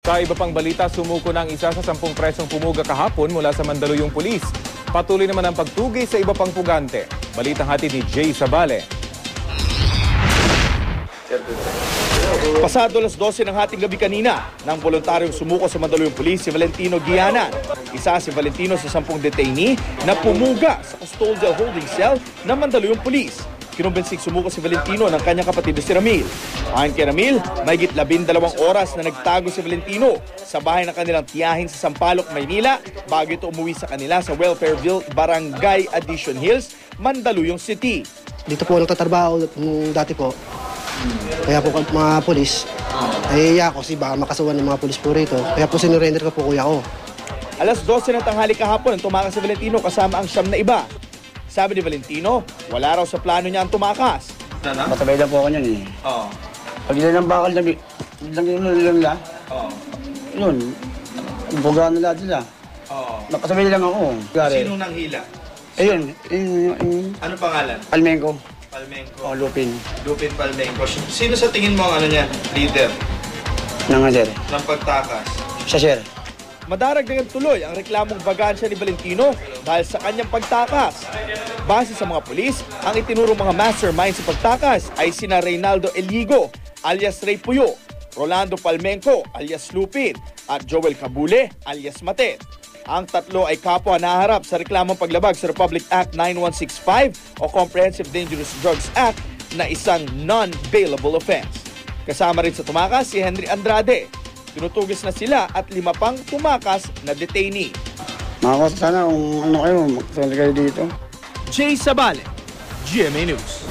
Sa iba pang balita, sumuko ng isa sa 10 presong pumuga kahapon mula sa Mandaluyong Pulis. Patuloy naman ang pagtugis sa iba pang pugante. Balitang hatid ni Jay Sabale. Pasado alas 12 ng hating gabi kanina, nang voluntaryong sumuko sa Mandaluyong Pulis si Valentino Giana. Isa si Valentino sa 10 detainee na pumuga sa custodial holding cell ng Mandaluyong Pulis. Kinumbensing sumuko si Valentino ng kanyang kapatid na si Ramil. Ayon kay Ramil, mahigit 12 oras na nagtago si Valentino sa bahay ng kanilang tiyahin sa Sampaloc, Maynila bago ito umuwi sa kanila sa Welfareville, Barangay Addition Hills, Mandaluyong City. Dito po nagtatrabaho dati po. Kaya po mga polis, ako kasi baka makasuhan ng mga polis po rito. Kaya po sinurrender ko po kuya ko. Alas 12 ng tanghali kahapon ang tumakas si Valentino kasama ang 9 na iba. Sabi ni Valentino, wala raw sa plano niya ang tumakas. Matabay lang po ako niyan eh. Oo. Pag ilan ang bakal nila, yun, bugaan nila sila. Oo. Nakasabay lang ako. Sinong nanghila? Ayun, Ano pangalan? Almenco. Palmenco. O, Lupin. Lupin Palmenco. Sino sa tingin mo ang leader Nga sir. ng pagtakas? Siya sir. Madaragdagan tuloy ang reklamong bagansya ni Valentino dahil sa kanyang pagtakas. Base sa mga pulis, ang itinurong mga mastermind sa pagtakas ay sina Reynaldo Eligo alias Ray Puyo, Rolando Palmenco alias Lupin at Joel Cabule alias Matet. Ang tatlo ay kapwa naharap sa reklamong paglabag sa Republic Act 9165 o Comprehensive Dangerous Drugs Act na isang non-bailable offense. Kasama rin sa tumakas si Henry Andrade. Tinutugis na sila at 5 pang tumakas na detainee. Mga sana kung ano kayo, magsalita kayo dito. Jay Sabale, GMA News.